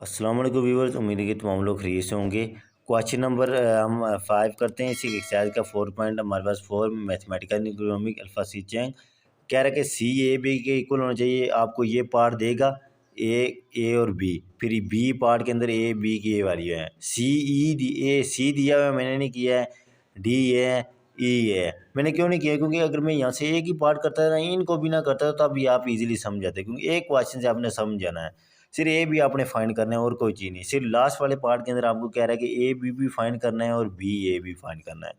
अस्सलाम वालेकुम व्यूअर्स, उम्मीद है कि तमाम लोग खैरियत से होंगे। क्वेश्चन नंबर हम 5 करते हैं। इसी एक्सरसाइज का 4 पॉइंट हमारे पास 4 मैथमेटिकल इकोनॉमिक अल्फा सी चैंग कह रहा है कि सी ए बी के इक्वल होना चाहिए। आपको ये पार्ट देगा ए और बी, फिर बी पार्ट के अंदर ए बी की ये वैल्यू है। सी ई ए सी दिया हुआ है, मैंने नहीं किया है। डी है, ई है, मैंने क्यों नहीं किया? क्योंकि अगर मैं यहाँ से एक ही पार्ट करता था, इनको भी ना करता तो अभी आप इजीली समझ जाते, क्योंकि एक क्वेश्चन से आपने समझ जाना है। सिर्फ ए बी आपने फाइंड करना है और कोई चीज़ नहीं। सिर्फ लास्ट वाले पार्ट के अंदर आपको कह रहा है कि ए बी भी फाइंड करना है और बी ए भी फाइंड करना है।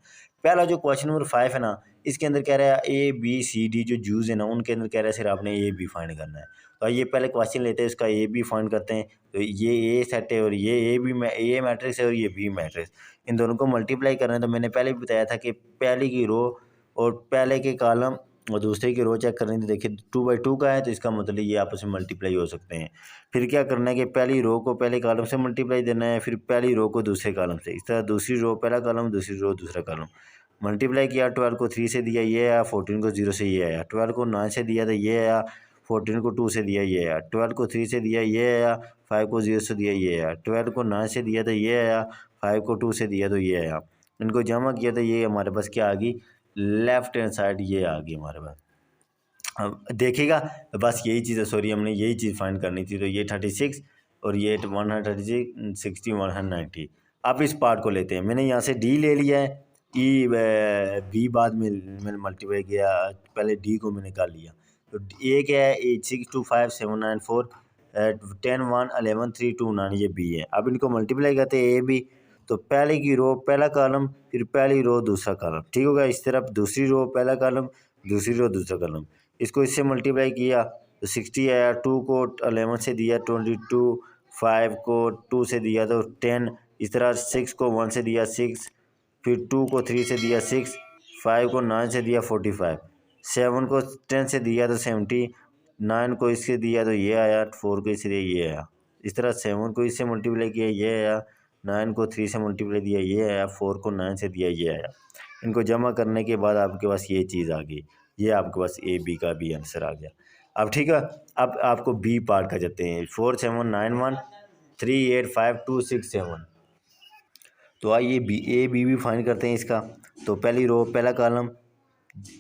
पहला जो क्वेश्चन नंबर 5 है ना, इसके अंदर कह रहा है ए बी सी डी जो जूस है ना, उनके अंदर कह रहा है सिर्फ आपने ए बी फाइंड करना है। तो आइए पहले क्वेश्चन लेते हैं, इसका ए बी फाइंड करते हैं। तो ये ए सेट है और ये ए बी ए मैट्रिक्स है और ये बी मैट्रिक्स, इन दोनों को मल्टीप्लाई करना है। तो मैंने पहले भी बताया था कि पहले की रो और पहले के कॉलम और दूसरे की रो चेक करनी थी। देखिए 2/2 का है, तो इसका मतलब ये आपस में मल्टीप्लाई हो सकते हैं। फिर क्या करना है कि पहली रो को पहले कॉलम से मल्टीप्लाई देना है, फिर पहली रो को दूसरे कॉलम से। इस तरह दूसरी रो पहला कॉलम, दूसरी रो दूसरा कॉलम। मल्टीप्लाई किया, 12 को 3 से दिया ये आया, 14 को 0 से ये आया। 12 को 9 से दिया तो ये आया, 14 को 2 से दिया ये आया। 12 को 3 से दिया ये आया, 5 को 0 से दिया ये आया। 12 को 9 से दिया तो ये आया, 5 को 2 से दिया तो ये आया। इनको जमा किया तो ये हमारे पास क्या आ गई? लेफ्ट हैंड साइड ये आ गई हमारे पास। अब देखिएगा, बस यही चीज़ है, सॉरी हमने यही चीज़ फाइंड करनी थी। तो ये 36 और ये 136, 60, 190। अब इस पार्ट को लेते हैं। मैंने यहाँ से डी ले लिया है, ई बी बाद में मैंने मल्टीप्लाई किया, पहले डी को मैंने कर लिया। तो ए क्या है? 8625794 10 1 11 3 2 9, ये बी है। अब इनको मल्टीप्लाई करते हैं ए बी। तो पहले की रो पहला कॉलम, फिर पहली रो दूसरा कॉलम, ठीक होगा। इस तरफ दूसरी रो पहला कॉलम, दूसरी रो दूसरा कॉलम। इसको इससे मल्टीप्लाई किया तो 60 आया। 2 को 11 से दिया 22, 5 को 2 से दिया तो 10। इस तरह 6 को 1 से दिया 6, फिर 2 को 3 से दिया 6, 5 को 9 से दिया 45, 7 को 10 से दिया तो 70, 9 को इससे दिया तो ये आया, 4 को इससे दिया ये आया। इस तरह 7 को इससे मल्टीप्लाई किया ये आया, 9 को 3 से मल्टीप्लाई दिया ये आया, 4 को 9 से दिया ये आया। इनको जमा करने के बाद आपके पास ये चीज़ आ गई। ये आपके पास ए बी का भी आंसर आ गया। अब ठीक है, अब आपको बी पार्ट का जाते हैं। 4 7 9 1 3 8 5 2 6 7। तो आइए बी ए बी भी फाइंड करते हैं इसका। तो पहली रो पहला कॉलम,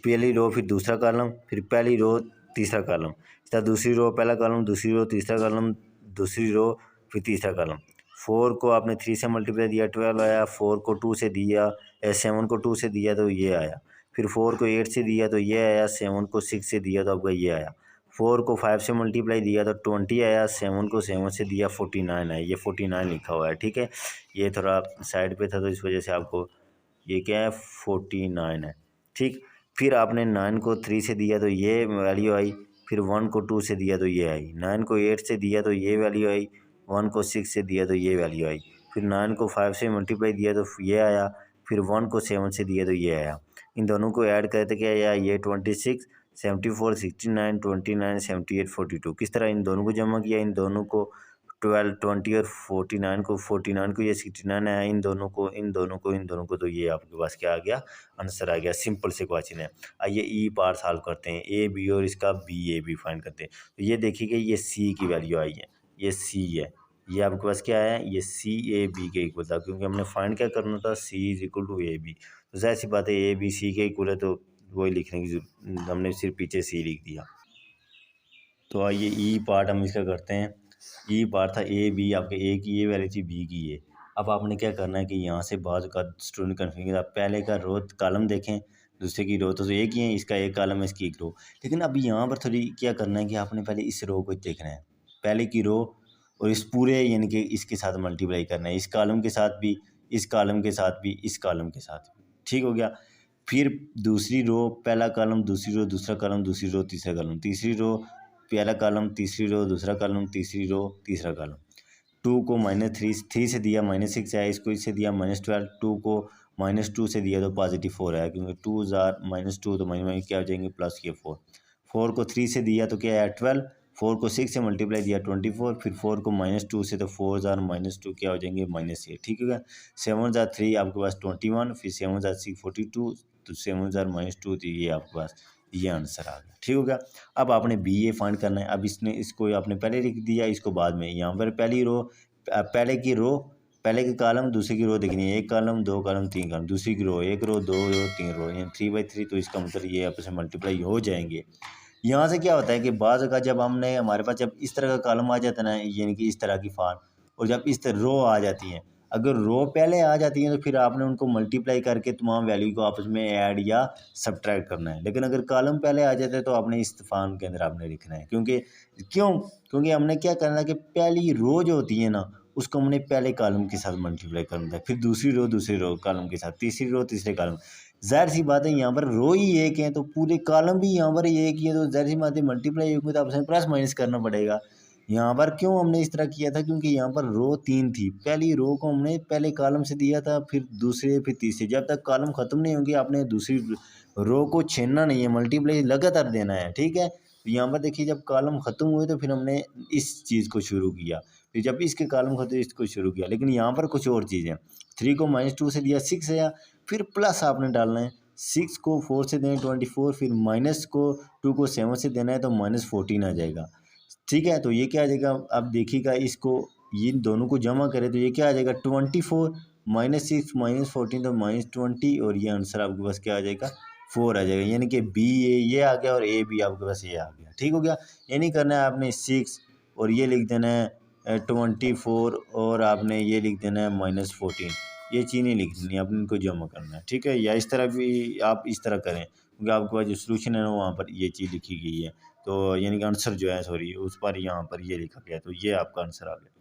पहली रो फिर दूसरा कॉलम, फिर पहली रो तीसरा कॉलम। इस तरह दूसरी रो पहला कॉलम, दूसरी रो तीसरा कॉलम, दूसरी रो फिर तीसरा कॉलम। 4 को आपने 3 से मल्टीप्लाई दिया 12 आया, 4 को 2 से दिया 7 को 2 से दिया तो ये आया, फिर 4 को 8 से दिया तो ये आया, 7 को 6 से दिया तो आपका ये आया। 4 को 5 से मल्टीप्लाई दिया तो 20 आया, 7 को 7 से दिया 49 आया। ये 49 लिखा हुआ है, ठीक है। ये थोड़ा साइड पे था तो इस वजह से आपको ये क्या है 49 है, ठीक। फिर आपने 9 को 3 से दिया तो ये वैल्यू आई, फिर 1 को 2 से दिया तो ये आई, 9 को 8 से दिया तो ये वैल्यू आई, 1 को 6 से दिया तो ये वैल्यू आई, फिर 9 को 5 से मल्टीप्लाई दिया तो ये आया, फिर 1 को 7 से दिया तो ये आया। इन दोनों को ऐड करते क्या आया? ये 26 74 69 29 78 42। किस तरह इन दोनों को जमा किया? इन दोनों को 12 20 और 49 को ये 69 आया। इन दोनों को तो ये आपके पास क्या आ गया? आंसर आ गया। सिंपल से क्वेश्चन है। आइए ई पार्ट सॉल्व करते हैं। ए बी और इसका बी ए बी फाइंड करते हैं। तो ये देखिए कि ये सी की वैल्यू आई है, ये सी है। ये आपके पास क्या है? ये सी ए बी के इक्वल था, क्योंकि हमने फाइंड क्या करना था? C is equal to a b. तो जाहिर सी बात है ए बी सी के इक्वल है, तो वही लिखने की हमने सिर्फ पीछे सी लिख दिया। तो आइए ई पार्ट हम इसका करते हैं। ई पार्ट था ए बी, आपके ए की ये वैल्यू थी, बी की ये। अब आपने क्या करना है कि यहाँ से बाद का स्टूडेंट कन्फ्यूजन, आप पहले का रो कॉलम देखें, दूसरे की रो तो एक ही है, इसका एक कॉलम है, इसकी एक रो। लेकिन अब यहाँ पर थोड़ी क्या करना है कि आपने पहले इस रो को देखना है, पहले की रो, और इस पूरे यानी कि इसके साथ मल्टीप्लाई करना है, इस कॉलम के साथ भी, इस कॉलम के साथ भी, इस कॉलम के साथ भी, ठीक हो गया। फिर दूसरी रो पहला कॉलम, दूसरी रो दूसरा कॉलम, दूसरी रो तीसरा कॉलम, तीसरी रो पहला कॉलम, तीसरी रो दूसरा कॉलम, तीसरी रो तीसरा कॉलम। 2 को -3 से दिया -6 आया, इसको इससे दिया -12, 2 को -2 से दिया तो +4 आया, क्योंकि 2 जार -2 तो माइनस क्या हो जाएंगे? प्लस के 4। 4 को 3 से दिया तो क्या आया? 12। 4 को 6 से मल्टीप्लाई दिया 24, फिर 4 को -2 से तो 4 जार -2 क्या हो जाएंगे? -8, ठीक है। 7 जार 3 आपके पास 21, फिर 7 जार 6 42, तो 7 जार -2, तो ये आपके पास ये आंसर आ गया, ठीक हो गया। अब आपने बी ए फाइंड करना है। अब इसको आपने पहले लिख दिया, इसको बाद में। यहाँ पर पहली रो पहले की रो, पहले की कॉलम, दूसरी की रो देखनी है, 1 कॉलम 2 कॉलम 3 कॉलम, दूसरी की रो 1 रो 2 रो 3 रो, यानी 3/3। तो इसका मतलब ये आपस में मल्टीप्लाई हो जाएंगे। यहाँ से क्या होता है कि बाज़ का जब हमने हमारे पास जब इस तरह का कॉलम आ जाता है ना, यानी कि इस तरह की फॉर्म, और जब इस तरह रो आ जाती हैं, अगर रो पहले आ जाती हैं तो फिर आपने उनको मल्टीप्लाई करके तमाम वैल्यू को आपस में ऐड या सब्ट्रैक्ट करना है। लेकिन अगर कॉलम पहले आ जाते हैं तो आपने इस फॉर्म के अंदर आपने लिखना है, क्योंकि क्योंकि हमने क्या करना है कि पहली रो जो होती है ना, उसको हमने पहले कॉलम के साथ मल्टीप्लाई करना है, फिर दूसरी रो कॉलम के साथ, तीसरी रो तीसरे कॉलम। ज़ाहिर सी बात है यहाँ पर रो ही एक है तो पूरे कॉलम भी यहाँ पर एक ही है, तो ज़ाहिर सी बात है मल्टीप्लाई होगी तो आपसे प्लस माइनस करना पड़ेगा। यहाँ पर क्यों हमने इस तरह किया था, क्योंकि यहाँ पर रो 3 थी, पहली रो को हमने पहले कॉलम से दिया था, फिर दूसरे फिर तीसरे, जब तक कॉलम ख़त्म नहीं होंगी आपने दूसरी रो को छीनना नहीं है, मल्टीप्लाई लगातार देना है, ठीक है। तो यहाँ पर देखिए जब कॉलम ख़त्म हुए तो फिर हमने इस चीज़ को शुरू किया, फिर जब इसके कॉलम ख़त्म इसको शुरू किया। लेकिन यहाँ पर कुछ और चीज़ है, 3 को -2 से दिया 6 आया, फिर प्लस आपने डालना है, 6 को 4 से दें 24, फिर माइनस को 2 को 7 से देना है तो -14 आ जाएगा, ठीक है। तो ये क्या आ जाएगा, अब देखिएगा इसको, इन दोनों को जमा करें तो ये क्या आ जाएगा 24 -6 -14 तो -20, और ये आंसर आपके पास क्या आ जाएगा 4 आ जाएगा, यानी कि बी ए ये आ गया और ए बी आपके पास ये आ गया, ठीक हो गया। ये नहीं करना है आपने 6 और ये लिख देना है 24 और आपने ये लिख देना है -14, ये चीज़ नहीं लिखनी, आपने इनको जमा करना है, ठीक है। या इस तरह भी आप इस तरह करें, क्योंकि आपके पास जो सोल्यूशन है ना वहाँ पर ये चीज़ लिखी गई है, तो यानी कि आंसर जो है सॉरी उस पर यहाँ पर ये लिखा गया, तो ये आपका आंसर आ गया।